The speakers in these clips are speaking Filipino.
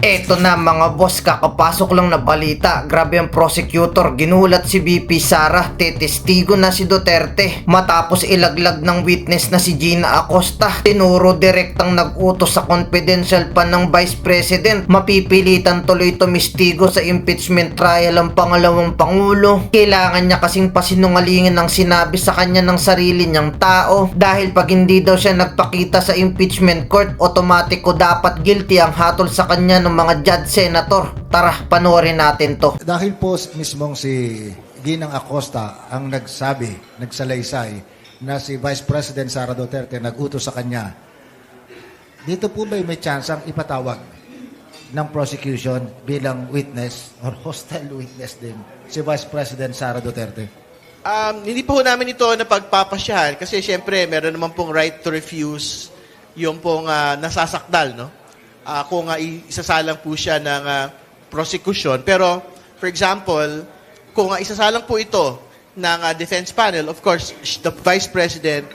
Eto na mga boss, kakapasok lang na balita. Grabe ang prosecutor, ginulat si VP Sara, tetestigo na si Duterte. Matapos ilaglag ng witness na si Gina Acosta, tinuro direktang nag-utos sa confidential pa ng Vice President. Mapipilitan tuloy tumistigo sa impeachment trial ang pangalawang Pangulo. Kailangan niya kasing pasinungalingin ang sinabi sa kanya ng sarili niyang tao. Dahil pag hindi daw siya nagpakita sa impeachment court, otomatiko dapat guilty ang hatol sa kanya ng mga judge senator. Tara, panoorin natin to. Dahil po mismong si Ginang Acosta ang nagsalaysay na si Vice President Sara Duterte nag-utos sa kanya, dito po ba may chance ang ipatawag ng prosecution bilang witness or hostile witness din si Vice President Sara Duterte? Hindi po namin ito na pagpapasyahan kasi syempre meron naman pong right to refuse yung pong nasasakdal, no? Kung isasalang po siya ng prosecution. Pero, for example, kung isasalang po ito ng defense panel, of course, the Vice President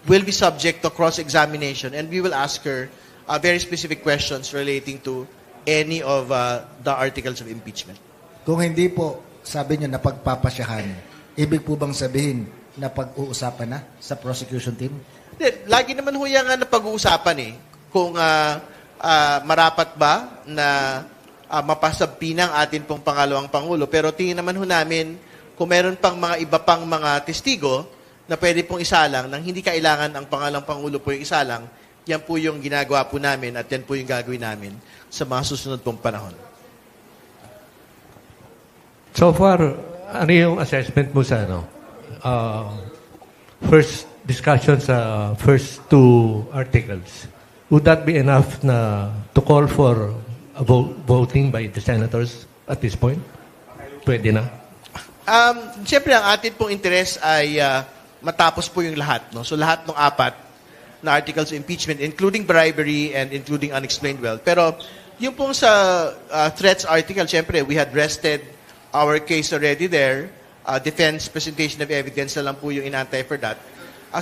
will be subject to cross-examination and we will ask her very specific questions relating to any of the articles of impeachment. Kung hindi po, sabi niyo na pagpapasyahan, ibig po bang sabihin na pag-uusapan na sa prosecution team? Lagi naman ho yan na pag-uusapan eh. Kung marapat ba na mapasabpi ng atin pong pangalawang Pangulo. Pero tingin naman ho namin kung meron pang mga iba pang mga testigo na pwede pong isalang nang hindi kailangan ang pangalawang Pangulo po yung isalang, yan po yung ginagawa po namin at yan po yung gagawin namin sa mga susunod pong panahon. So far, ano yung assessment mo sa first discussion sa first two articles? Would that be enough to call for a voting by the senators at this point? Pwede na? Siyempre, ang atin pong interest ay matapos po yung lahat. No? So lahat ng apat na articles of impeachment, including bribery and including unexplained wealth. Pero yung pong sa threats article, siyempre, we had rested our case already there. Defense presentation of evidence na lang po yung inantay for that.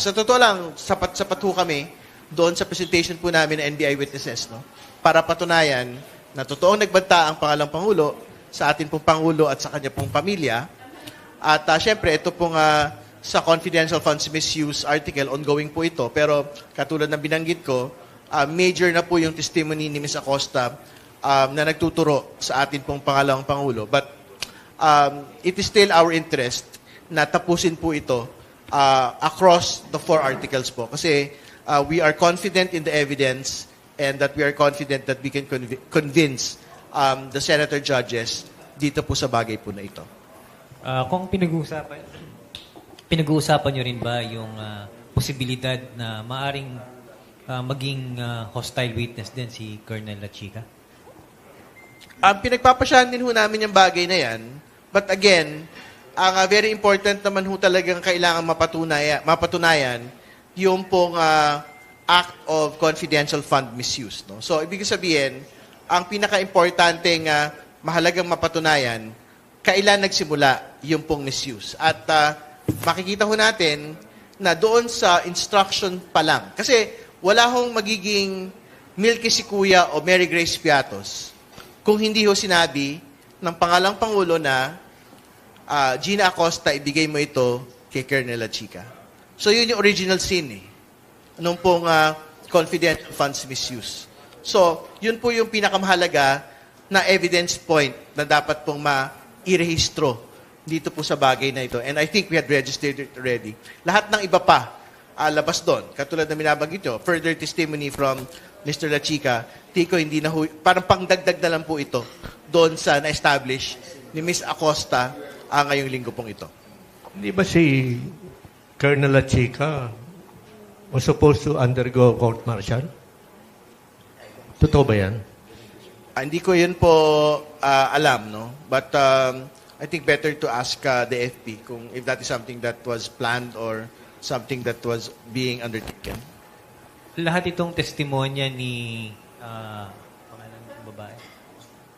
Sa totoo lang, sapat ho kami doon sa presentation po namin ng NBI witnesses, no? Para patunayan na totoong nagbanta ang pangalawang Pangulo sa atin pong Pangulo at sa kanya pong pamilya. At syempre, ito pong sa confidential funds misuse article, ongoing po ito. Pero katulad ng binanggit ko, major na po yung testimony ni Ms. Acosta na nagtuturo sa atin pong pangalawang Pangulo. But it is still our interest na tapusin po ito across the four articles po. Kasi we are confident in the evidence and that we are confident that we can convince the senator judges dito po sa bagay po na ito. Kung pinag-uusapan nyo rin ba yung posibilidad na maaring maging hostile witness din si Colonel Lachica? Pinagpapasyahan din ho namin yung bagay na yan. But again, ang very important naman ho talagang kailangan mapatunayan yung pong act of confidential fund misuse. No? So, ibig sabihin, ang pinaka-importanteng mahalagang mapatunayan, kailan nagsimula yung pong misuse. At makikita ho natin na doon sa instruction pa lang. Kasi wala hong magiging Milky si Kuya o Mary Grace Piatos kung hindi ho sinabi ng pangalang Pangulo na Gina Acosta, ibigay mo ito kay Colonel Lachica. So, yun yung original scene nung pong confidential funds misuse. So, yun po yung pinakamahalaga na evidence point na dapat pong mairehistro dito po sa bagay na ito. And I think we had registered it already. Lahat ng iba pa labas doon. Katulad na binabanggit nyo, further testimony from Mr. Lachica, Tiko, hindi na parang pangdagdag na lang po ito doon sa na-establish ni Ms. Acosta ngayong linggo pong ito. Hindi ba si Colonel Lachica was supposed to undergo court-martial? Totoo ba yan? Hindi ko yun po alam, no? But I think better to ask the FP kung if that is something that was planned or something that was being undertaken. Lahat itong testimonya ni pangalan ng babae,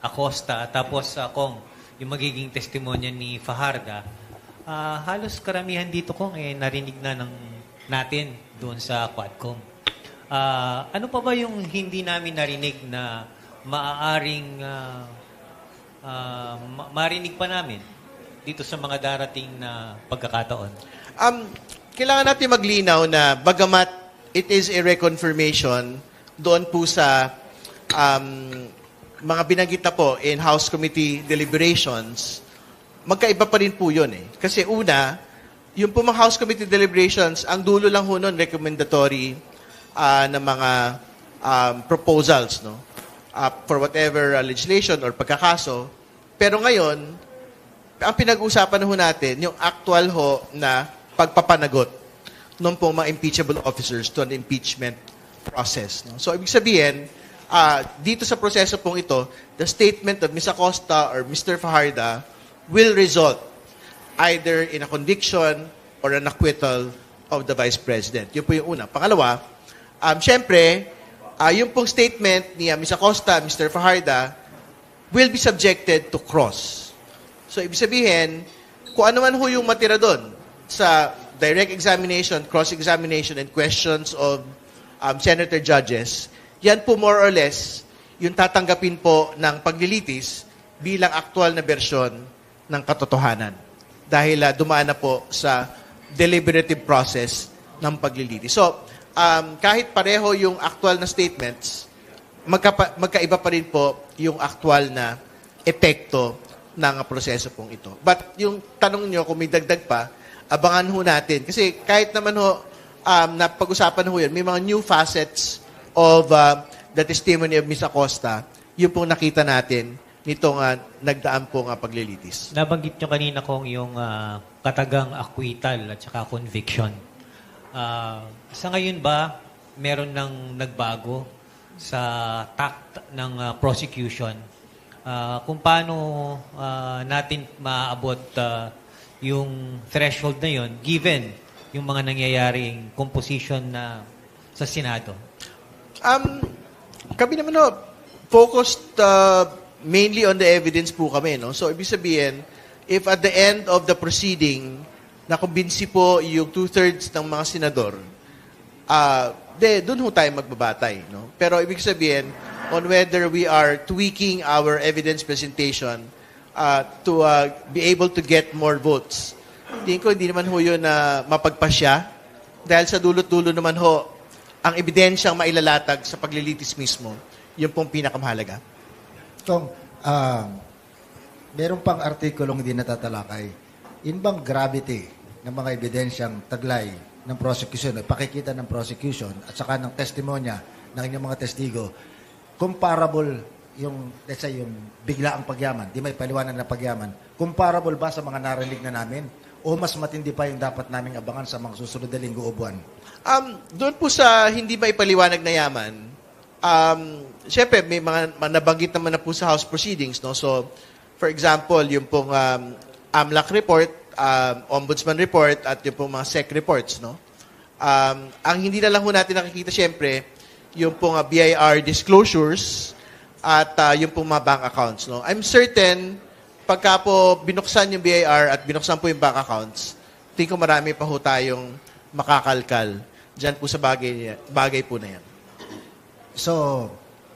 Acosta, tapos kung yung magiging testimonya ni Fajarda, halos karamihan dito kung narinig na natin doon sa Quadcom. Ano pa ba yung hindi namin narinig na maaaring marinig pa namin dito sa mga darating na pagkakataon? Kailangan natin maglinaw na bagamat it is a reconfirmation doon po sa mga binanggit na po in House Committee deliberations, magkaiba pa rin po yun eh. Kasi una, yung po mga House Committee deliberations, ang dulo lang ho nun, recommendatory na mga proposals, no? For whatever legislation or pagkakaso. Pero ngayon, ang pinag-usapan ho natin, yung actual ho na pagpapanagot ng po mga impeachable officers to an impeachment process. No? So, ibig sabihin, dito sa proseso pong ito, the statement of Ms. Acosta or Mr. Fajarda will result either in a conviction or an acquittal of the Vice President. Yun po yung una. Pangalawa, syempre, yung pong statement ni Ms. Acosta, Mr. Fajarda, will be subjected to cross. So, ibig sabihin, kung ano man ho yung matira doon sa direct examination, cross-examination, and questions of senator judges, yan po more or less yung tatanggapin po ng paglilitis bilang aktual na bersyon ng katotohanan. Dahil dumaan na po sa deliberative process ng paglilitis. So, kahit pareho yung aktual na statements, magkaiba pa rin po yung aktual na epekto ng proseso pong ito. But yung tanong nyo, kung may dagdag pa, abangan ho natin. Kasi kahit naman ho, napag-usapan ho yun, may mga new facets of the testimony of Ms. Acosta, yung pong nakita natin nitong nagdaan pong paglilitis. Nabanggit nyo kanina kong yung katagang acquittal at saka conviction. Sa ngayon ba, meron nang nagbago sa tact ng prosecution? Kung paano natin maabot yung threshold na yon given yung mga nangyayaring composition na sa Senado? Kami naman ho, focused mainly on the evidence po kami. No? So, ibig sabihin, if at the end of the proceeding, nakumbinsi po yung 2/3 ng mga senador, doon ho tayo magbabatay. No? Pero ibig sabihin, on whether we are tweaking our evidence presentation to be able to get more votes. Tingin ko, hindi naman ho yun na mapagpasya dahil sa dulot-dulo naman ho, ang ebidensyang mailalatag sa paglilitis mismo, yun pong pinakamahalaga. Tong, meron pang artikulong hindi natatalakay. Yun bang gravity ng mga ebidensyang taglay ng prosecution, pakikita ng prosecution at saka ng testimonya ng inyong mga testigo, comparable yung, let's say, yung biglaang pagyaman, di may paliwanag na pagyaman, comparable ba sa mga narinig na namin? O mas matindi pa yung dapat naming abangan sa mga susunod na linggo o buwan? Doon po sa hindi maipaliwanag na yaman, syempre, may mga nabanggit naman na po sa House proceedings. No? So, for example, yung pong AMLAC report, Ombudsman report, at yung pong mga SEC reports. No? Ang hindi na lang ho natin nakikita, syempre, yung pong BIR disclosures at yung pong mga bank accounts. No? I'm certain, pagka po binuksan yung BIR at binuksan po yung bank accounts, tingin ko marami pa ho tayong makakalkal dyan po sa bagay po na yan. So,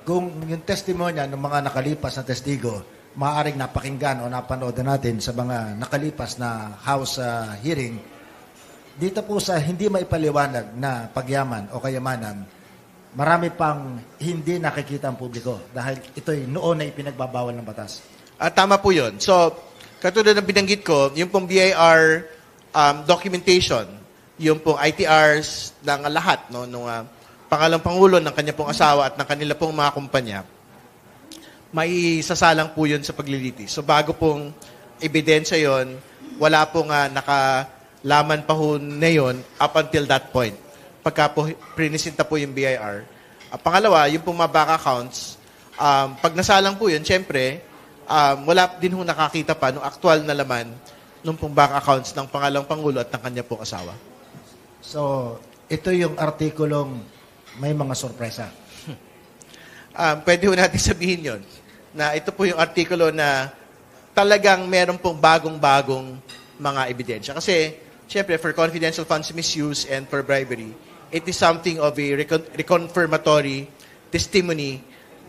kung yung testimonya ng mga nakalipas na testigo, maaaring napakinggan o napanood na natin sa mga nakalipas na House hearing, dito po sa hindi maipaliwanag na pagyaman o kayamanan, marami pang hindi nakikita ang publiko dahil ito'y noon na ipinagbabawal ng batas. Tama po yun. So, katulad ng binanggit ko, yung pong BIR documentation, yung pong ITRs ng lahat, no, nung pangalang Pangulo, ng kanya pong asawa at ng kanila pong mga kumpanya, may sasalang po yun sa paglilitis. So, bago pong ebidensya yun, wala pong nakalaman pa ho na yun up until that point. Pagka po prinisinta po yung BIR. Pangalawa, yung pong mga bank accounts, pag nasalang po yun, syempre, wala din ho nakakita pa ng aktual na laman ng pong bank accounts ng pangalang Pangulo at ng kanya pong asawa. So, ito yung artikulong may mga sorpresa. Pwede ho natin sabihin yon na ito po yung artikulo na talagang meron pong bagong-bagong mga ebidensya. Kasi, syempre, for confidential funds misuse and for bribery, it is something of a reconfirmatory testimony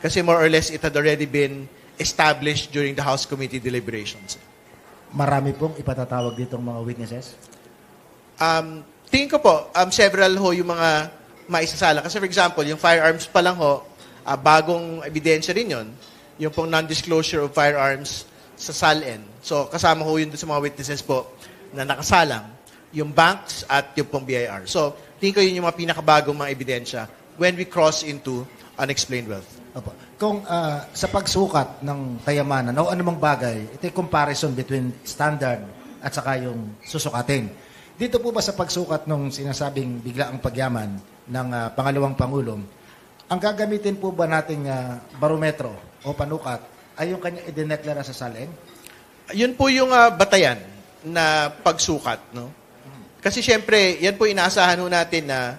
Kasi more or less, it had already been established during the House Committee deliberations. Marami pong ipatatawag ditong mga witnesses? Tingin ko po, several ho yung mga maisasala. Kasi for example, yung firearms pa lang ho, bagong ebidensya rin yun. Yung pong non-disclosure of firearms sa SALN. So, kasama ho yun doon sa mga witnesses po na nakasalang. Yung banks at yung pong BIR. So, tingin ko yun yung mga pinakabagong mga ebidensya when we cross into unexplained wealth. Opo. Kung sa pagsukat ng kayamanan o anumang bagay, ito yung comparison between standard at saka yung susukatin. Dito po ba sa pagsukat ng sinasabing biglaang pagyaman ng pangalawang Pangulong, ang gagamitin po ba nating barometro o panukat ay yung kanya idineklara sa SALN? Yun po yung batayan na pagsukat, no? Kasi syempre, yan po inaasahan ho natin na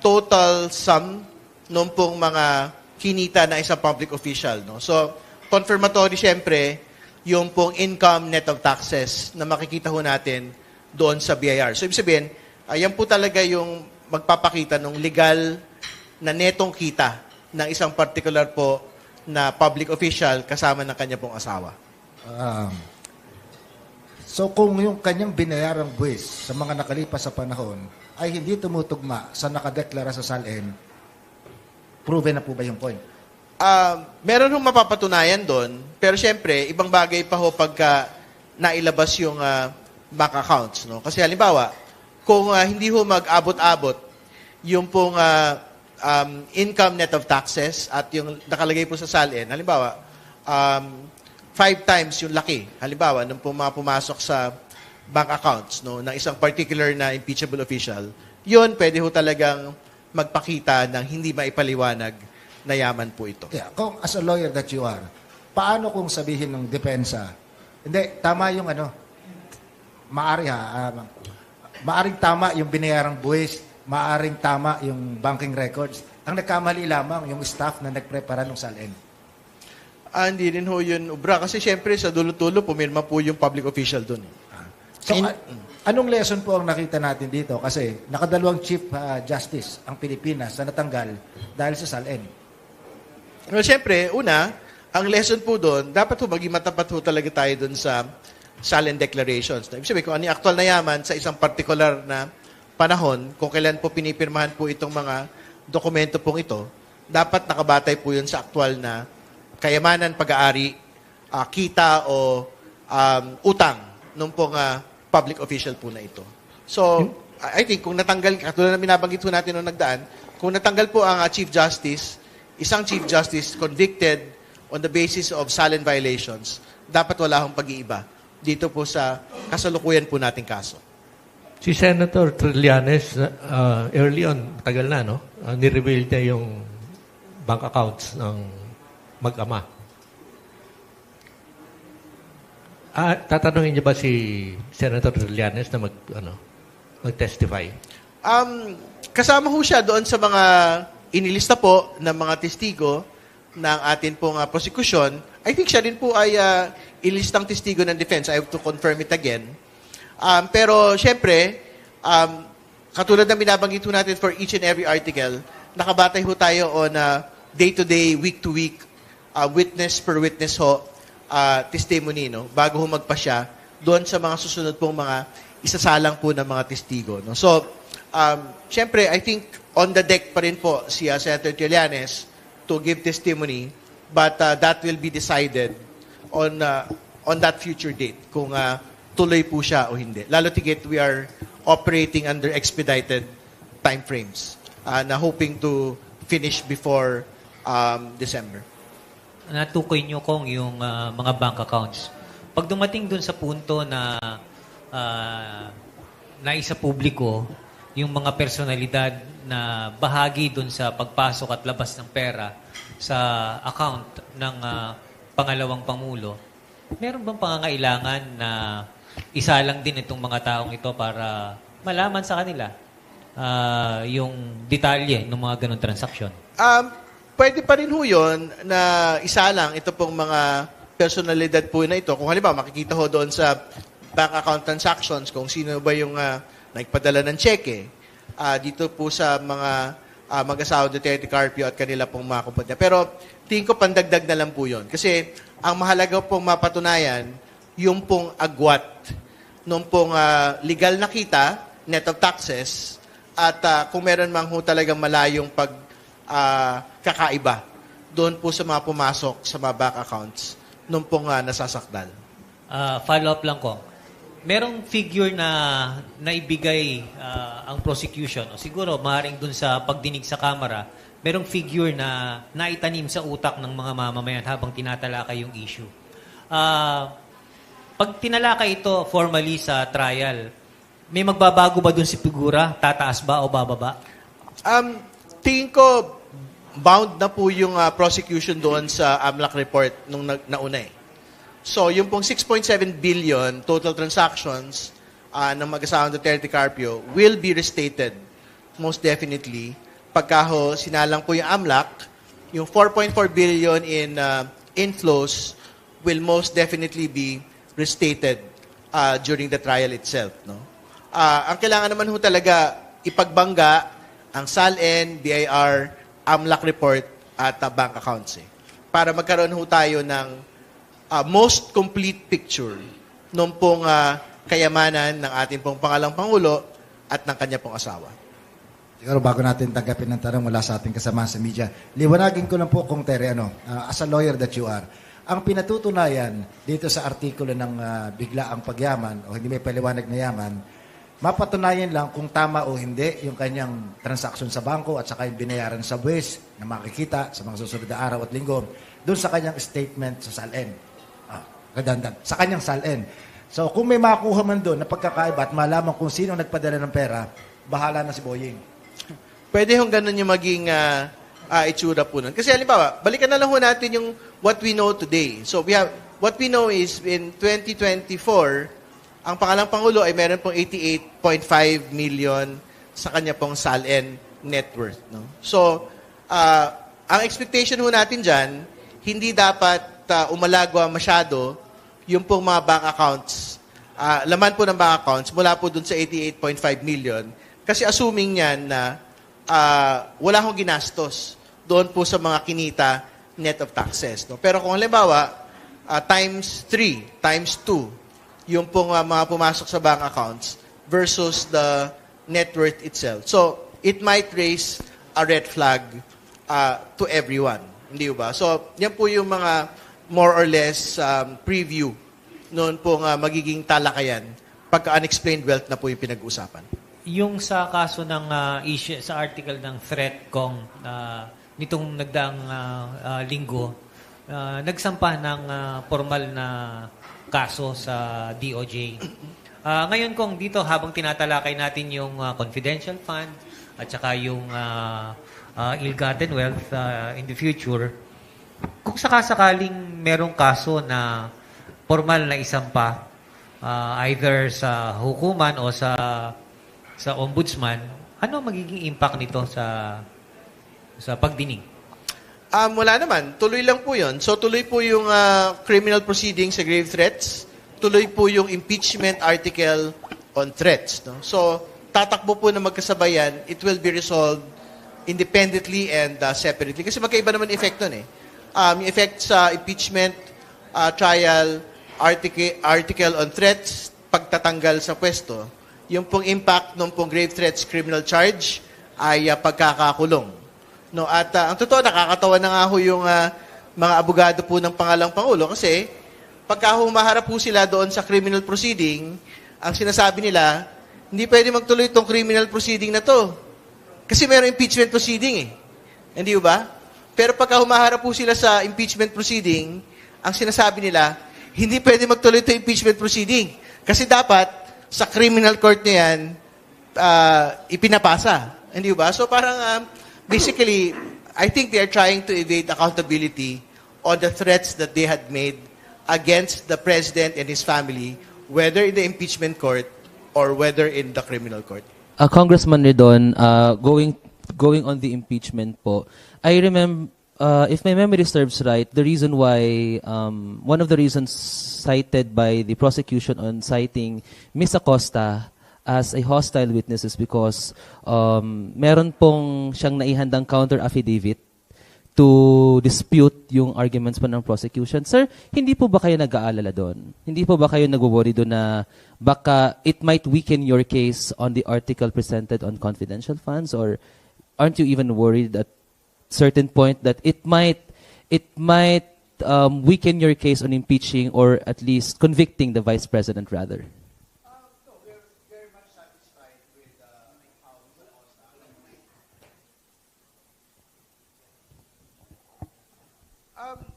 total sum nung pong mga kinita na isang public official, no? So, confirmatory syempre, yung pong income net of taxes na makikita ho natin doon sa BIR. So, ibig sabihin, yan po talaga yung magpapakita ng legal na netong kita ng isang particular po na public official kasama ng kanya pong asawa. So kung yung kanyang binayarang buwis sa mga nakalipas sa panahon ay hindi tumutugma sa nakadeklara sa SALN, proven na po ba yung point? Meron hong mapapatunayan doon, pero syempre, ibang bagay pa ho pagka nailabas yung bank accounts. No? Kasi halimbawa, kung hindi ho mag-abot-abot yung pong income net of taxes at yung nakalagay po sa SALN, halimbawa, 5 times yung laki, halimbawa, nung pumasok sa bank accounts no, ng isang particular na impeachable official, yun pwede ho talagang magpakita ng hindi maipaliwanag na yaman po ito. Yeah, kung as a lawyer that you are, paano kung sabihin ng depensa, hindi, tama yung maaring tama yung binayarang buwis, maaring tama yung banking records. Ang nagkamali lamang yung staff na nagprepara ng SALN. Hindi rin ho yun, ubra. Kasi syempre, sa dulo-dulo, pumirma po yung public official doon. So, anong lesson po ang nakita natin dito? Kasi nakadalawang Chief Justice ang Pilipinas na natanggal dahil sa SALN. Well, syempre, una, ang lesson po doon, dapat ho maging matapat ho talaga tayo doon sa SALN declarations. Ibig sabihin, kung ano yung aktual na yaman sa isang particular na panahon, kung kailan po pinipirmahan po itong mga dokumento pong ito, dapat nakabatay po yun sa aktual na kayamanan, pag-aari, kita o utang nung pong public official po na ito. So, I think kung natanggal, katulad na binabanggit po natin nung nagdaan, kung natanggal po ang Chief Justice, isang Chief Justice convicted on the basis of SALN violations, dapat wala akong pag-iiba dito po sa kasalukuyan po nating kaso. Si Senator Trillanes, early on, tagal na, no? Nireveal niya yung bank accounts ng mag-ama. Tatanungin niyo ba si Senator Trillanes na mag-testify? Kasama ho siya doon sa mga inilista po ng mga testigo ng atin pong prosecution. I think siya rin po ay ilistang testigo ng defense. I have to confirm it again. Pero syempre, katulad ng binabanggit ho natin for each and every article, nakabatay ho tayo on day-to-day, week-to-week, witness per witness ho, testimony, no? Bago ho magpasya doon sa mga susunod pong mga isasalang po ng mga testigo. No? So, syempre, I think on the deck pa rin po si Senator Trillanes to give testimony, but that will be decided on that future date, kung tuloy po siya o hindi. Lalo tigit, we are operating under expedited time frames na hoping to finish before December. Natukoy nyo kung yung mga bank accounts. Pag dumating dun sa punto na naisa publiko yung mga personalidad na bahagi dun sa pagpasok at labas ng pera sa account ng pangalawang Pangulo, meron bang pangangailangan na isa lang din itong mga taong ito para malaman sa kanila yung detalye ng mga ganong transaksyon? Pwede pa rin ho yun na isa lang ito pong mga personalidad po na ito. Kung halimbawa, makikita ho doon sa bank account transactions kung sino ba yung nagpadala ng cheque. Dito po sa mga mag-asawa Duterte Carpio at kanila pong mga kumpanya. Pero tingin ko pandagdag na lang po yun. Kasi ang mahalaga pong mapatunayan, yung pong agwat nung pong legal na kita, net of taxes, at kung meron mang ho talagang malayong kakaiba doon po sa mga pumasok sa mga bank accounts nung pong nasasakdal. Follow-up lang ko. Merong figure na naibigay ang prosecution, o siguro maaaring dun sa pagdinig sa kamera, merong figure na naitanim sa utak ng mga mamamayan habang tinatalakay yung issue. Pag tinalakay ito formally sa trial, may magbabago ba dun si figura? Tataas ba o bababa? Tingin ko, bound na po yung prosecution doon sa AMLAC report nung nauna eh. So, yung pong 6.7 billion total transactions ng mag-asawang Duterte Carpio will be restated, most definitely. Pagka ho, sinalang po yung AMLAC, yung 4.4 billion in inflows will most definitely be restated during the trial itself. No? Ang kailangan naman ho talaga ipagbangga ang SALN, BIR, AMLAC report at bank accounts. Para magkaroon ho tayo ng most complete picture nung pong kayamanan ng ating pong pangalang Pangulo at ng kanya pong asawa. Siguro bago natin tanggapin ng tanong mula sa ating kasama sa media, liwanagin ko lang po kung Tere, as a lawyer that you are, ang pinatutunayan dito sa artikulo ng bigla ang pagyaman o hindi may paliwanag na yaman, mapatunayan lang kung tama o hindi yung kanyang transaksyon sa bangko at saka yung binayaran sa buwis na makikita sa mga susunod na araw at linggo doon sa kanyang statement sa SALN. Redundant. Sa kanyang SALN. So kung may makuha man doon na pagkakaiba at malaman kung sino nagpadala ng pera, bahala na si Boying. Pwede hong ganun yung maging itsura po nun. Kasi halimbawa, balikan na lang ho natin yung what we know today. So what we know is in 2024, ang pangalang Pangulo ay meron pong 88.5 million sa kanya pong SALN net worth. No? So, ang expectation ho natin dyan, hindi dapat umalagwa masyado yung pong mga bank accounts, laman po ng bank accounts mula po dun sa 88.5 million. Kasi assuming yan na wala hong ginastos doon po sa mga kinita net of taxes. No? Pero kung halimbawa, times 3, times 2, yung pong mga pumasok sa bank accounts versus the net worth itself. So, it might raise a red flag to everyone. Hindi ba? So, yan po yung mga more or less preview noon pong magiging talakayan pagka unexplained wealth na po yung pinag-uusapan. Yung sa kaso ng issue, sa article ng threat kong nitong nagdaang linggo, nagsampa ng formal na kaso sa DOJ. Ngayon kung dito, habang tinatalakay natin yung confidential fund at saka yung ill-gotten wealth in the future, kung sakasakaling merong kaso na formal na isampa, either sa hukuman o sa ombudsman, ano magiging impact nito sa pagdinig? Wala naman. Tuloy lang po yun. So, tuloy po yung criminal proceedings sa grave threats. Tuloy po yung impeachment article on threats. No? So, tatakbo po na magkasabayan. It will be resolved independently and separately. Kasi magkaiba naman effect nun eh. Yung effect sa impeachment trial article on threats, pagtatanggal sa pwesto. Yung pong impact ng pong grave threats criminal charge ay pagkakakulong. No, at ang totoo, nakakatawa na nga ho yung mga abogado po ng pangalang Pangulo kasi pagka humaharap po sila doon sa criminal proceeding, ang sinasabi nila, hindi pwede magtuloy itong criminal proceeding na to. Kasi mayroong impeachment proceeding eh. Hindi ba? Pero pagka humaharap po sila sa impeachment proceeding, ang sinasabi nila, hindi pwede magtuloy itong impeachment proceeding. Kasi dapat, sa criminal court na yan, ipinapasa. Hindi ba? So parang basically, I think they are trying to evade accountability on the threats that they had made against the president and his family, whether in the impeachment court or whether in the criminal court. Congressman Redon, going on the impeachment po, I remember, if my memory serves right, the reason why, one of the reasons cited by the prosecution on citing Ms. Acosta as a hostile witness is because meron pong siyang naihandang counter affidavit to dispute yung arguments po ng prosecution. Sir, hindi po ba kayo nag-aalala doon? Hindi po ba kayo nag-worry doon na baka it might weaken your case on the article presented on confidential funds? Or aren't you even worried at certain point that it might weaken your case on impeaching or at least convicting the Vice President rather?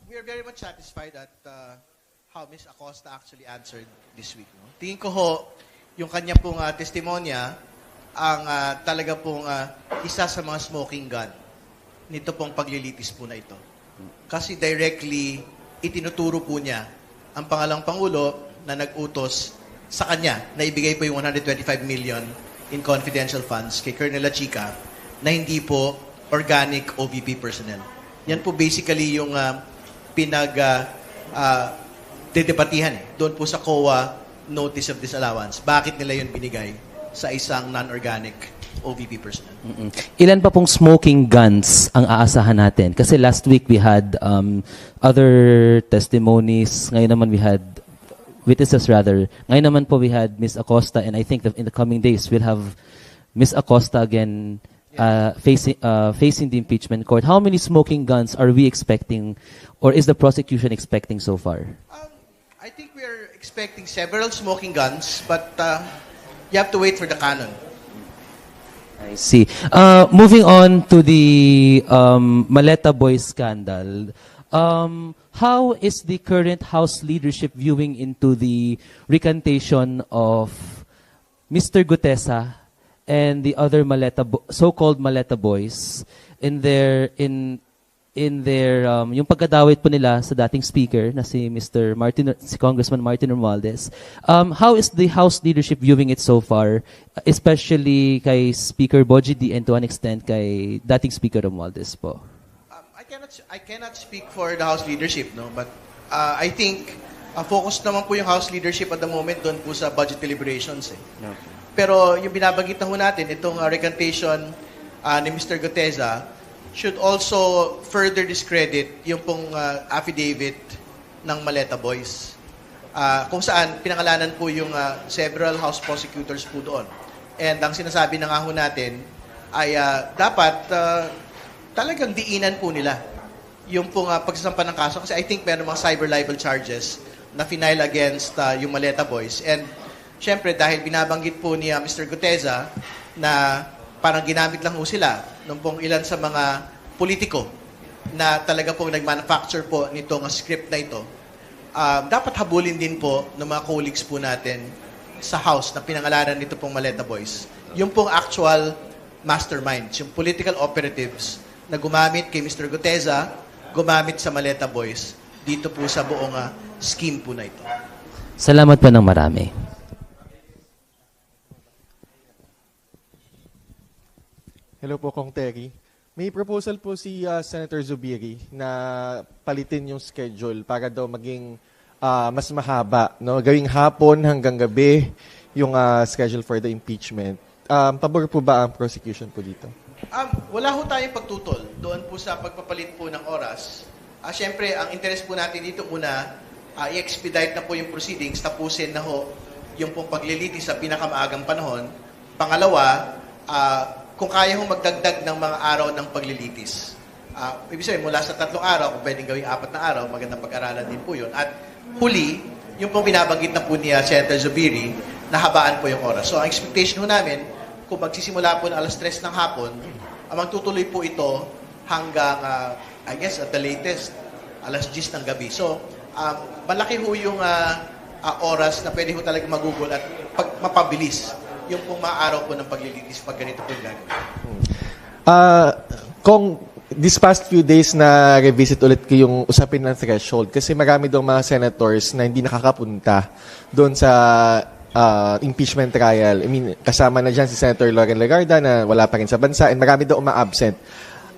We are very much satisfied at how Ms. Acosta actually answered this week. No? Tingin ko ho, yung kanya pong testimonya, ang talaga pong isa sa mga smoking gun nito pong paglilitis po na ito. Kasi directly, itinuturo po niya ang pangalang Pangulo na nag-utos sa kanya na ibigay po yung 125 million in confidential funds kay Colonel Lachica na hindi po organic OVP personnel. Yan po basically yung dedebatihan doon po sa COA Notice of Disallowance. Bakit nila yun binigay sa isang non-organic OVP personnel? Ilan pa pong smoking guns ang aasahan natin? Kasi last week we had other testimonies. Ngayon naman we had witnesses rather. Ngayon naman po we had Ms. Acosta, and I think that in the coming days we'll have Ms. Acosta again facing the impeachment court. How many smoking guns are we expecting, or is the prosecution expecting so far? I think we are expecting several smoking guns, but you have to wait for the canon. I see. Moving on to the Maleta Boy scandal, how is the current House leadership viewing into the recantation of Mr. Gutesa and the other so-called Maleta Boys in their yung pagkadawit po nila sa dating speaker na si Congressman Martin Romualdez? How is the House leadership viewing it so far, especially kay Speaker Boji D and to an extent kay dating Speaker Romualdez po? I cannot speak for the House leadership, no, but I think focus naman po yung House leadership at the moment doon po sa budget deliberations. Okay. Pero yung binabanggit na ho natin, itong recantation ni Mr. Gutesa should also further discredit yung pong affidavit ng Maleta Boys. Kung saan pinangalanan po yung several House prosecutors po doon. And ang sinasabi na nga ho natin ay dapat talagang diinan po nila yung pong pagsasampa ng kaso. Kasi I think meron mga cyber libel charges na final against yung Maleta Boys. And siyempre, dahil binabanggit po ni Mr. Gutesa na parang ginamit lang ho sila nung pong ilan sa mga politiko na talaga pong nag-manufacture po nitong script na ito, dapat habulin din po ng mga colleagues po natin sa House na pinangalanan nito pong Maleta Boys. Yung pong actual masterminds, yung political operatives na gumamit kay Mr. Gutesa, gumamit sa Maleta Boys, dito po sa buong scheme po na ito. Salamat po ng marami. Hello po, Kong Terry. May proposal po si Senator Zubiri na palitin yung schedule para daw maging mas mahaba. No? Gawing hapon hanggang gabi yung schedule for the impeachment. Pabor po ba ang prosecution po dito? Wala ho tayong pagtutol doon po sa pagpapalit po ng oras. Siyempre, ang interest po natin dito muna, i-expedite na po yung proceedings, tapusin na ho yung pong paglilitis sa pinakamaagang panahon. Pangalawa, kung kaya hong magdagdag ng mga araw ng paglilitis. Ibig sabihin, mula sa 3 araw, kung pwedeng gawing 4 na araw, magandang pag-aralan din po yun. At huli, yung pong binabanggit na po ni Senator Zubiri, nahabaan po yung oras. So, ang expectation ho namin, kung magsisimula po ng alas 3 ng hapon, magtutuloy po ito hanggang, I guess, at the latest, alas 10 ng gabi. So, malaki ho yung oras na pwede ho talaga magugol at mapabilis yung pong mga araw po ng paglilitis pag ganito po yung gagawin. Kung this past few days na revisit ulit ko yung usapin ng threshold kasi marami daw mga senators na hindi nakakapunta doon sa impeachment trial. I mean, kasama na dyan si Senator Loren Legarda na wala pa rin sa bansa and marami daw uma-absent.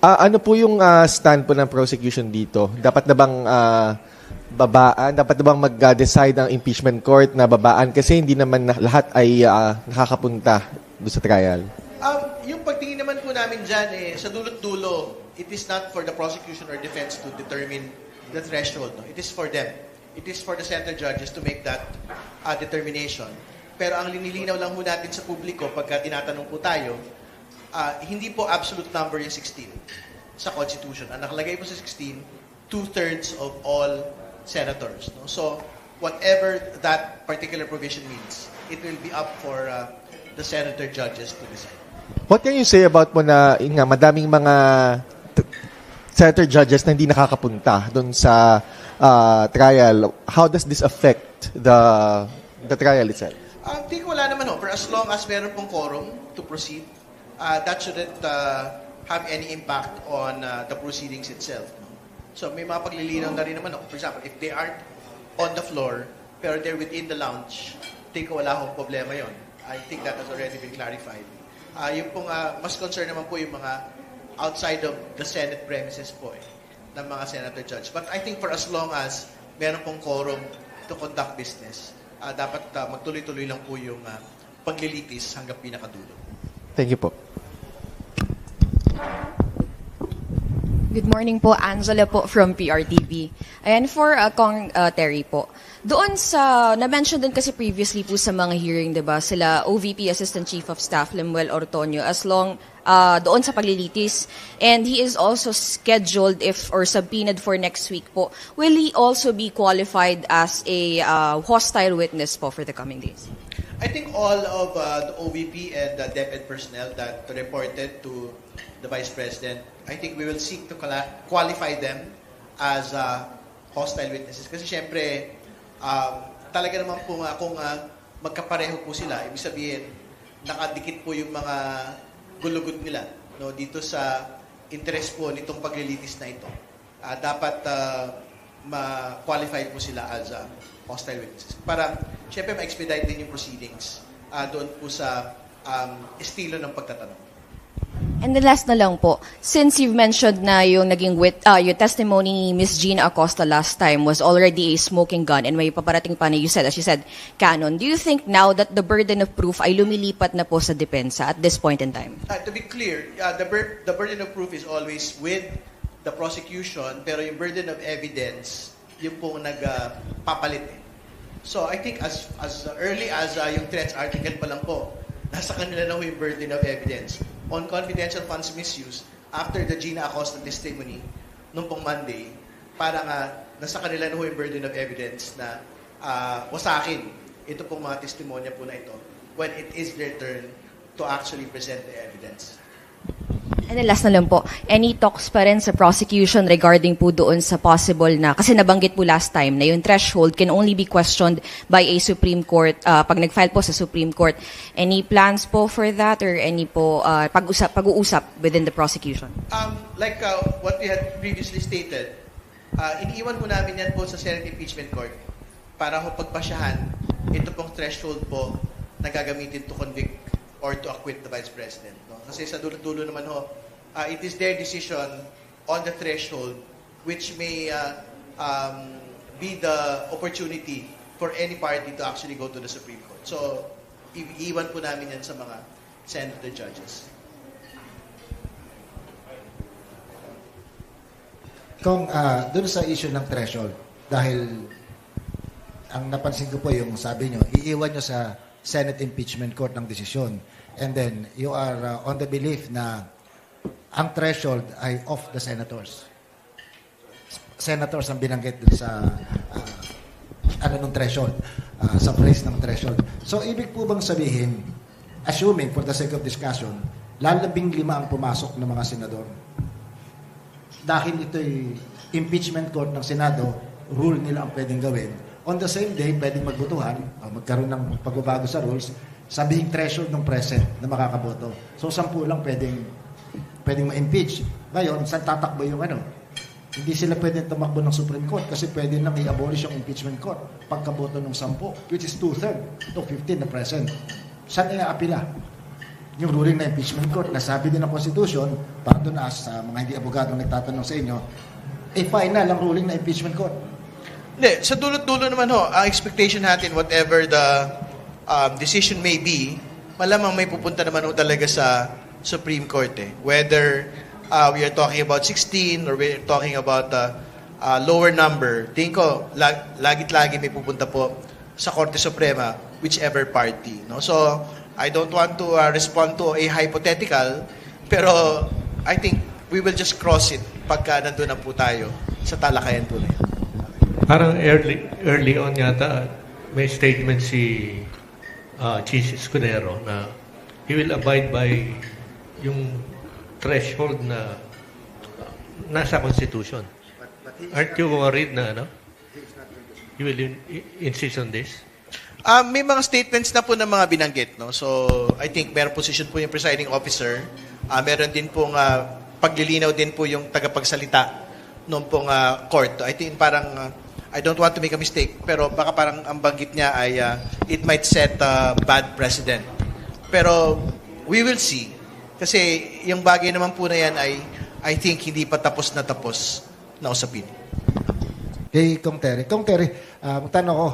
Ano po yung stand po ng prosecution dito? Dapat na bang babaan? Dapat bang mag-decide ang impeachment court na babaan? Kasi hindi naman lahat ay nakakapunta doon sa trial. Yung pagtingin naman po namin dyan, sa dulot-dulo, it is not for the prosecution or defense to determine the threshold. No? It is for them. It is for the center judges to make that determination. Pero ang linilinaw lang po natin sa publiko pagka tinatanong po tayo, hindi po absolute number yung 16 sa Constitution. Ang nakalagay po sa 16, 2/3 of all senators. No? So, whatever that particular provision means, it will be up for the senator judges to decide. What can you say about mo na, yun nga, madaming mga senator judges na hindi nakakapunta doon sa trial? How does this affect the trial itself? I think wala naman ho. For as long as meron pong quorum to proceed, that shouldn't have any impact on the proceedings itself. No? So may mga paglilinaw na rin naman ho. For example, if they aren't on the floor, pero they're within the lounge, think wala hong problema yon. I think that has already been clarified. Yung pong mas concern naman po yung mga outside of the Senate premises po ng mga senator judge. But I think for as long as meron pong quorum to conduct business, dapat magtuloy-tuloy lang po yung paglilitis hanggang pinakadulo. Thank you po. Good morning po, Angela po from PRTV. Ayan, for Kong Terry po. Doon sa, na-mention din kasi previously po sa mga hearing, diba, sila OVP Assistant Chief of Staff Lemuel Ortonio, as long doon sa paglilitis. And he is also scheduled or subpoenaed for next week po. Will he also be qualified as a hostile witness po for the coming days? I think all of the OVP and the DepEd personnel that reported to the Vice President, I think we will seek to qualify them as hostile witnesses. Kasi syempre, talaga naman po kung magkapareho po sila, ibig sabihin, nakadikit po yung mga gulugod nila dito sa interest po nitong paglilitis na ito. Dapat ma-qualify po sila as hostile witnesses. Para, syempre, ma-expedite din yung proceedings doon po sa estilo ng pagtatanong. And the last na lang po, since you've mentioned na yung naging yung testimony ni Miss Gina Acosta last time was already a smoking gun and may paparating pa na as you said, canon, do you think now that the burden of proof ay lumilipat na po sa depensa at this point in time? To be clear, the burden of proof is always with the prosecution, pero yung burden of evidence, yung pong nagpapalit. So I think as early as yung threats article pa lang po, nasa kanila na yung burden of evidence. On confidential funds misuse, after the Gina Acosta testimony, nung pong Monday, parang nasa kanila na yung burden of evidence na wasakin ito pong mga testimonya po na ito when it is their turn to actually present the evidence. And then last na lang po, any talks pa rin sa prosecution regarding po doon sa possible na, kasi nabanggit po last time na yung threshold can only be questioned by a Supreme Court, pag nag-file po sa Supreme Court. Any plans po for that or any po pag-uusap within the prosecution? Like what we had previously stated, iniiwan po namin yan po sa Senate Impeachment Court para ho pagpasyahan ito pong threshold po na gagamitin to convict or to acquit the Vice President. No? Kasi sa dulo-dulo naman ho, it is their decision on the threshold which may be the opportunity for any party to actually go to the Supreme Court. So, iiwan po namin yan sa mga senator judges. Kung doon sa issue ng threshold, dahil ang napansin ko po yung sabi nyo, iiwan nyo sa Senate Impeachment Court ng desisyon. And then, you are on the belief na ang threshold ay of the senators. Senators ang binanggit dun sa nung threshold, sa phrase ng threshold. So, ibig po bang sabihin, assuming for the sake of discussion, lalabing 5 ang pumasok ng mga senador. Dahil ito'y impeachment court ng Senado, rule nila ang pwedeng gawin. On the same day, pwedeng magbutuhan, magkaroon ng pagbabago sa rules, sabihing threshold ng present na makakaboto. So, 10 lang pwedeng ma-impeach. Ngayon, saan tatakbo yung Hindi sila pwedeng tumakbo ng Supreme Court kasi pwede nang i-abolish yung impeachment court pagkaboto ng 10, which is 2/3 to 15 na present. Saan i-apila? Yung ruling na impeachment court, nasabi din ng Constitution, para doon sa mga hindi abogadong nagtatanong sa inyo, final ang ruling na impeachment court. Hindi, sa dulot-dulo naman ho, ang expectation natin, whatever the decision may be, malamang may pupunta naman ho talaga sa Supreme Court. Whether we are talking about 16 or we're talking about lower number, tingin ko, lagit-lagi may pupunta po sa Korte Suprema, whichever party. No? So, I don't want to respond to a hypothetical, pero I think we will just cross it pagka nandun na po tayo sa talakayan po na yan. Parang early on yata, may statement si Chis Escudero na he will abide by yung threshold na nasa Constitution. Aren't you worried na you will insist on this? May mga statements na po ng mga binanggit. No? So, I think meron position po yung presiding officer. Meron din pong paglilinaw din po yung tagapagsalita noong pong court. I think parang, I don't want to make a mistake, pero baka parang ang banggit niya ay it might set a bad precedent. Pero we will see. Kasi yung bagay naman po na yan ay I think hindi pa tapos na usapin. Kay Kong Terry. Kong Terry, tanong ko,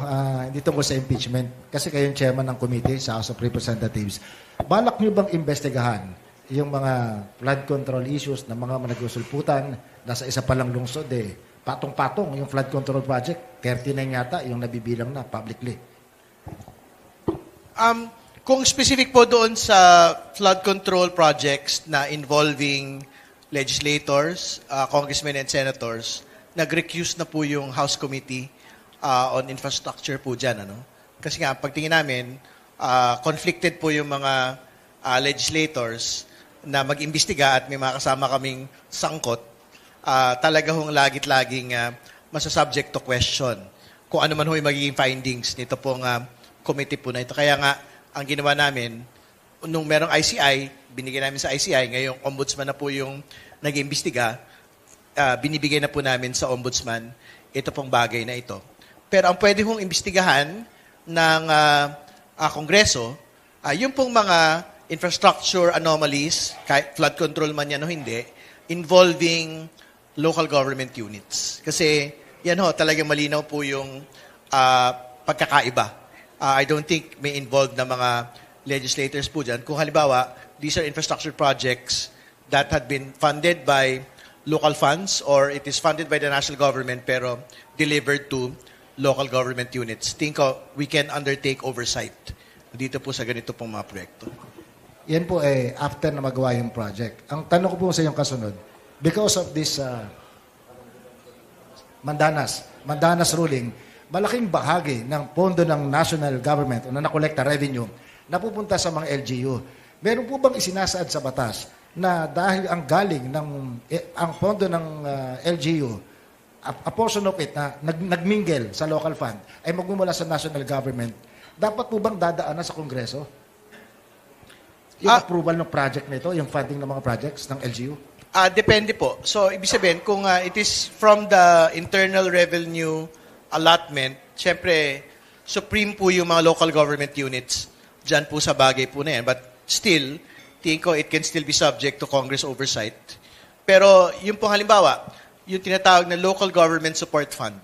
hindi tungkol sa impeachment. Kasi kayong chairman ng committee sa House of Representatives. Balak niyo bang investigahan yung mga flood control issues ng mga nagsusulputan nasa isa palang lungsod patong-patong yung flood control project, 39 yata yung nabibilang na publicly. Kung specific po doon sa flood control projects na involving legislators, congressmen and senators, nag-recuse na po yung House Committee on Infrastructure po dyan. Kasi nga, pagtingin namin, conflicted po yung mga legislators na mag-imbestiga at may mga kasama kaming sangkot, talaga hong lagit-laging masasubject to question kung ano man ho yung magiging findings nito pong committee po na ito. Kaya nga, ang ginawa namin, nung merong ICI, binigyan namin sa ICI, ngayong ombudsman na po yung nag-imbestiga, binibigay na po namin sa ombudsman ito pong bagay na ito. Pero ang pwede hong imbestigahan ng Kongreso, yung pong mga infrastructure anomalies, kahit flood control man yan o hindi, involving local government units. Kasi yan ho, talagang malinaw po yung pagkakaiba. I don't think may involved na mga legislators po dyan. Kung halimbawa, these are infrastructure projects that had been funded by local funds or it is funded by the national government pero delivered to local government units. Think we can undertake oversight dito po sa ganito pong mga proyekto. Yan po after na magawa yung project. Ang tanong ko po sa iyong kasunod, because of this Mandanas ruling, malaking bahagi ng pondo ng national government o na nakolekta revenue napupunta sa mga LGU. Meron po bang isinasaad sa batas na dahil ang galing ng ang pondo ng LGU, a portion of it na nagmingle sa local fund ay magmumula sa national government, dapat po bang dadaanan sa Kongreso? Yung approval ng project nito, yung funding ng mga projects ng LGU? Depende po. So, ibig sabihin, kung it is from the internal revenue allotment, syempre, supreme po yung mga local government units dyan po sa bagay po na yan. But still, tingin ko it can still be subject to Congress oversight. Pero yung pong halimbawa, yung tinatawag na Local Government Support Fund,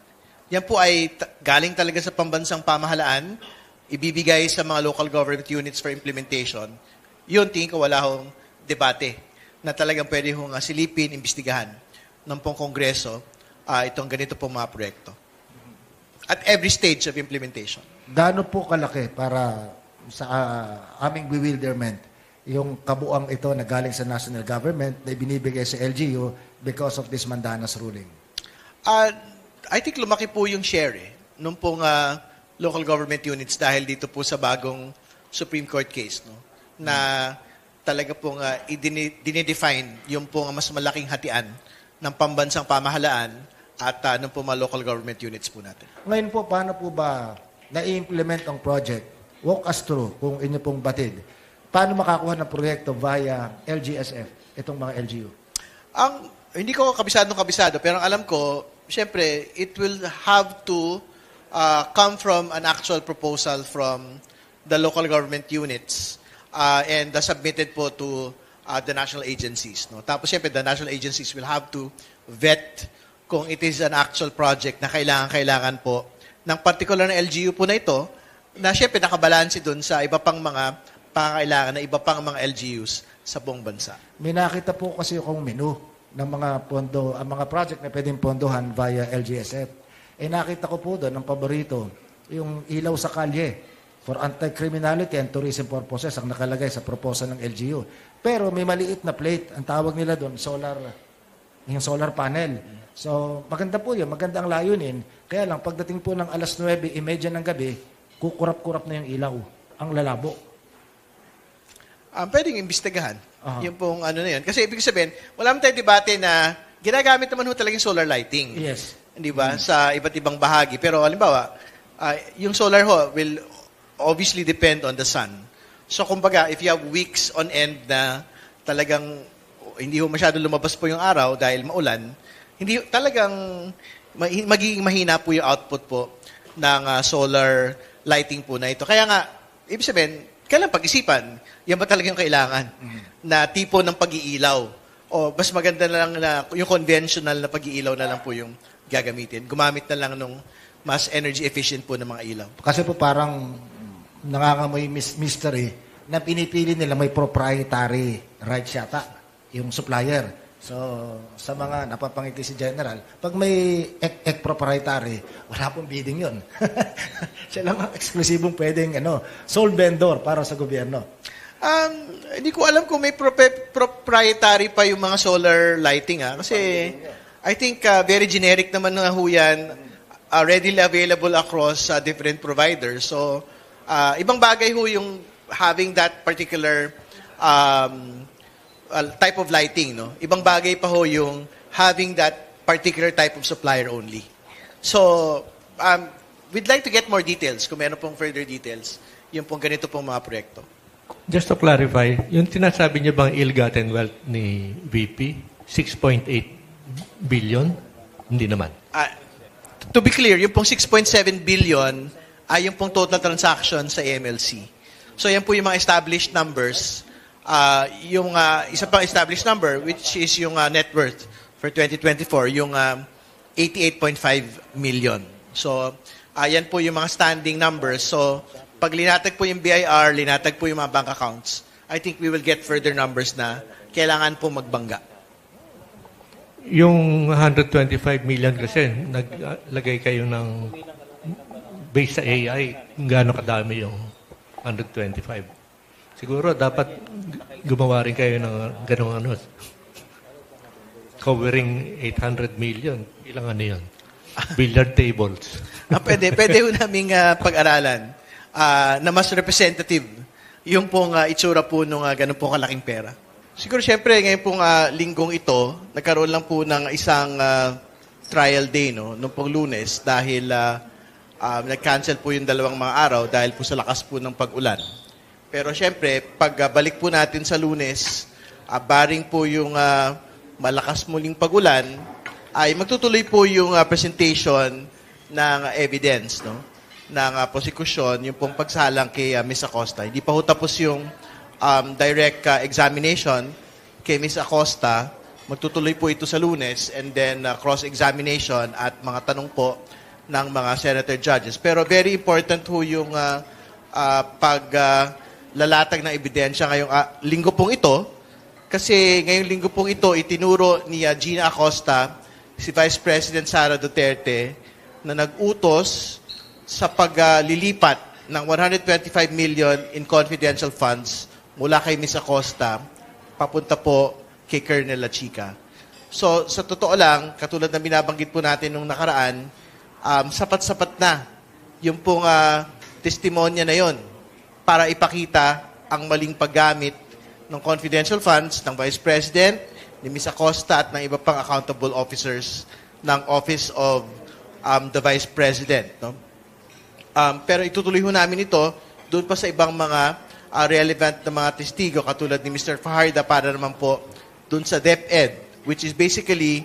yan po ay galing talaga sa pambansang pamahalaan, ibibigay sa mga local government units for implementation. Yun, tingin ko wala hong debate na talagang pwede hong silipin, imbestigahan ng pong Kongreso itong ganito pong mga proyekto. At every stage of implementation. Gaano po kalaki para sa aming bewilderment yung kabuang ito na galing sa national government na ibinibigay sa LGU because of this Mandanas ruling? I think lumaki po yung share nung pong local government units dahil dito po sa bagong Supreme Court case, no? Na talaga pong dinidefine yung pong mas malaking hatian ng pambansang pamahalaan at nung pong mga local government units po natin. Ngayon po, paano po ba na-implement ang project? Walk us through kung inyo pong batid. Paano makakuha ng proyekto via LGSF, itong mga LGU? Hindi ko kabisado, pero ang alam ko, syempre, it will have to come from an actual proposal from the local government units and submitted po to the national agencies. No? Tapos, syempre, the national agencies will have to vet kung it is an actual project na kailangan po ng particular na LGU po na ito, na syempre nakabalanse dun sa iba pang mga pangangailangan na iba pang mga LGUs sa buong bansa. May nakita po kasi akong menu ng mga pondo, ang mga project na pwedeng pondohan via LGSF. Nakita ko po doon, ang paborito, yung ilaw sa kalye for anti-criminality and tourism purposes ang nakalagay sa proposal ng LGU. Pero may maliit na plate, ang tawag nila doon, yung solar panel. So, maganda po yun, maganda ang layunin. Kaya lang, pagdating po ng alas 9:30 ng gabi, kukurap-kurap na yung ilaw, ang lalabo. Pwedeng imbestigahan. Aha. Yung pong ano na yun. Kasi ibig sabihin, wala naman tayong debate na ginagamit naman ho talaga yung solar lighting. Yes. Di ba? Sa iba't ibang bahagi. Pero halimbawa, yung solar ho will obviously depend on the sun. So kumbaga, if you have weeks on end na talagang hindi ho masyado lumabas po yung araw dahil maulan, hindi talagang magiging mahina po yung output po ng solar lighting po na ito. Kaya nga, ibig sabihin, kailangan pag-isipan, yan ba talaga yung kailangan na tipo ng pag-iilaw? O mas maganda na lang na yung conventional na pag-iilaw na lang po yung gagamitin. Gumamit na lang nung mas energy efficient po ng mga ilaw. Kasi po parang nangangamoy mystery na pinipili nila may proprietary rights yata, yung supplier. So, sa mga napapangiti si General, pag may ek proprietary, wala pong bidding yun. Siya lang ang eksklusibong pwedeng sole vendor para sa gobyerno. Hindi ko alam kung may proprietary pa yung mga solar lighting. Kasi I think very generic naman na ho yan, readily available across different providers. So, ibang bagay ho yung having that particular type of lighting, no? Ibang bagay pa ho yung having that particular type of supplier only. So, we'd like to get more details, kung meron pong further details, yung pong ganito pong mga proyekto. Just to clarify, yung sinasabi niyo bang ill-gotten wealth ni VP, 6.8 billion? Hindi naman. To be clear, yung pong 6.7 billion ay yung pong total transaction sa MLC. So, yan po yung mga established numbers. Yung isa pang established number, which is yung net worth for 2024, yung 88.5 million. So, yan po yung mga standing numbers. So, pag linatag po yung BIR, linatag po yung mga bank accounts, I think we will get further numbers na kailangan po magbangga. Yung 125 million kasi, naglagay kayo ng based sa AI, gaano kadami yung 125. Siguro dapat gumawa rin kayo ng ganong covering 800 million. Ilang yun? Billiard tables. Pwede ho naming pag-aralan na mas representative yung pong itsura po nung ganun po kalaking pera. Siguro syempre ngayon pong linggong ito, nagkaroon lang po ng isang trial day nung pong Lunes dahil nag-cancel po yung dalawang mga araw dahil po sa lakas po ng pag-ulan. Pero syempre, pag balik po natin sa Lunes, baring po yung malakas muling pag-ulan, ay magtutuloy po yung presentation ng evidence, no? Ng prosecution, yung pong pagsalang kay Ms. Acosta. Hindi pa ho tapos yung direct examination kay Ms. Acosta. Magtutuloy po ito sa Lunes and then cross-examination at mga tanong po ng mga senator judges. Pero very important ho yung lalatag ng ebidensya ngayong linggo pong ito kasi ngayong linggo pong ito itinuro ni Gina Acosta si Vice President Sara Duterte na nag-utos sa paglilipat ng 125 million in confidential funds mula kay Ms. Acosta papunta po kay Colonel La Chica. So sa totoo lang, katulad na binabanggit po natin nung nakaraan, sapat-sapat na yung pong testimonya na yon para ipakita ang maling paggamit ng confidential funds ng Vice President, ni Ms. Acosta at ng iba pang accountable officers ng Office of the Vice President. No? Pero itutuloy ho namin ito doon pa sa ibang mga relevant na mga testigo katulad ni Mr. Fajarda para naman po doon sa DepEd, which is basically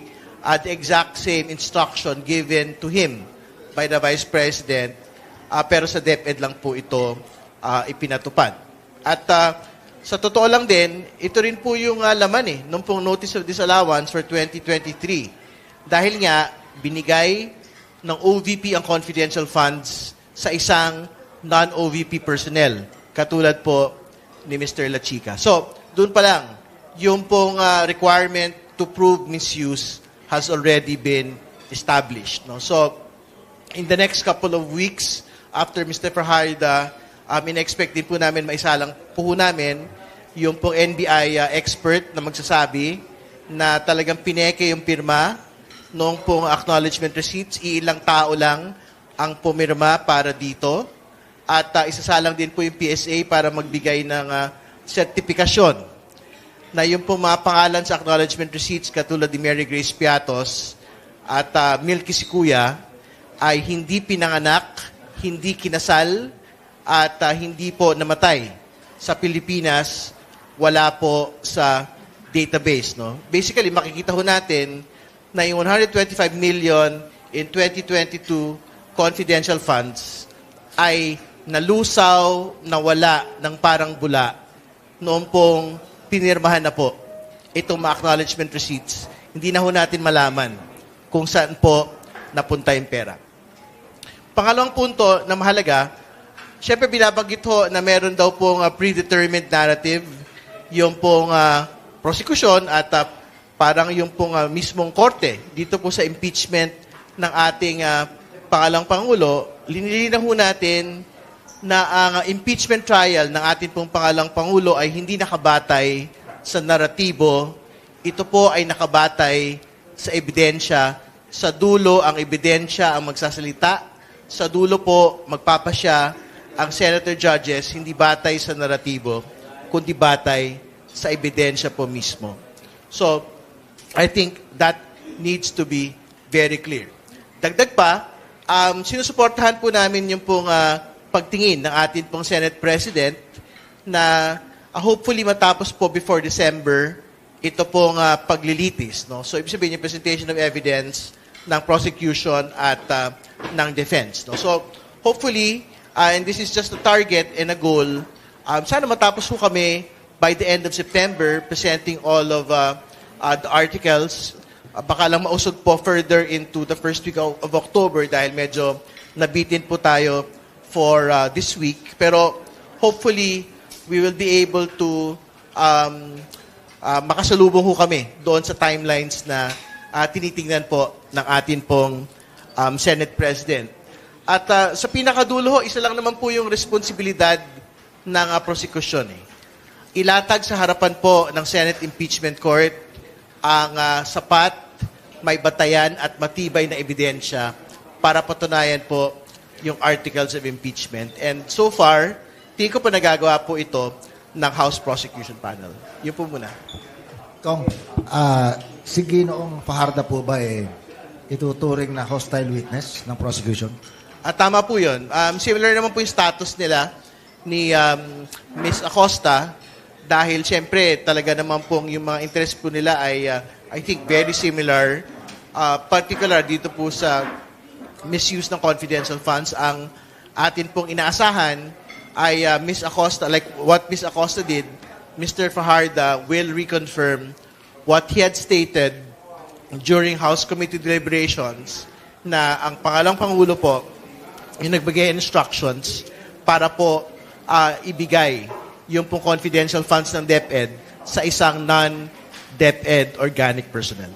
the exact same instruction given to him by the Vice President, pero sa DepEd lang po ito ipinatupad. At sa totoo lang din, ito rin po yung laman nung pong Notice of Disallowance for 2023 Dahil nga, binigay ng OVP ang confidential funds sa isang non-OVP personnel, katulad po ni Mr. La Chica. So, doon pa lang, yung pong requirement to prove misuse has already been established. No? So, in the next couple of weeks, after Mr. Fajarda, in-expect din po namin maisalang po namin yung pong NBI expert na magsasabi na talagang pineke yung pirma noong pong acknowledgement receipts, iilang tao lang ang pumirma para dito. At isasalang din po yung PSA para magbigay ng sertifikasyon na yung pong mga pangalan sa acknowledgement receipts katulad ni Mary Grace Piatos at Milky Sikuya ay hindi pinanganak, hindi kinasal, at hindi po namatay sa Pilipinas, wala po sa database. No? Basically, makikita ho natin na yung 125 million in 2022 confidential funds ay nalusaw, nawala ng parang bula noong pong pinirmahan na po itong mga acknowledgement receipts. Hindi na ho natin malaman kung saan po napunta yung pera. Pangalawang punto na mahalaga, syempre binabanggit ho na meron daw pong predetermined narrative, yung pong prosecution at parang yung pong mismong korte dito po sa impeachment ng ating pangalang Pangulo. Linilinaw ho natin na ang impeachment trial ng ating pong pangalang Pangulo ay hindi nakabatay sa naratibo. Ito po ay nakabatay sa ebidensya. Sa dulo, ang ebidensya ang magsasalita. Sa dulo po, magpapasya ang senator judges, hindi batay sa naratibo, kundi batay sa ebidensya po mismo. So, I think that needs to be very clear. Dagdag pa, sinusuportahan po namin yung pong pagtingin ng ating pong Senate President na hopefully matapos po before December ito pong paglilitis. No? So, ibig sabihin yung presentation of evidence ng prosecution at ng defense. No? So, hopefully, and this is just a target and a goal, sana matapos po kami by the end of September presenting all of the articles. Baka lang mausog po further into the first week of October dahil medyo nabitin po tayo for this week. Pero hopefully, we will be able to makasalubong ho kami doon sa timelines na tinitingnan po ng atin pong Senate President. At sa pinakadulo ho, isa lang naman po yung responsibilidad ng prosecution. Ilatag sa harapan po ng Senate Impeachment Court ang sapat, may batayan at matibay na ebidensya para patunayan po yung articles of impeachment. And so far, tingin ko po nagagawa po ito ng House Prosecution Panel. Yun po muna. Kung si Ginoong Fajarda po ba ituturing na hostile witness ng prosecution? Tama po yun. Similar naman po yung status nila ni Ms. Acosta dahil siyempre talaga naman pong yung mga interest po nila ay I think very similar. Particular dito po sa misuse ng confidential funds, ang atin pong inaasahan ay Ms. Acosta, like what Ms. Acosta did, Mr. Fajarda will reconfirm what he had stated during House Committee deliberations na ang pangalang Pangulo po yung nagbigay instructions para po ibigay yung pong confidential funds ng DepEd sa isang non-DepEd organic personnel.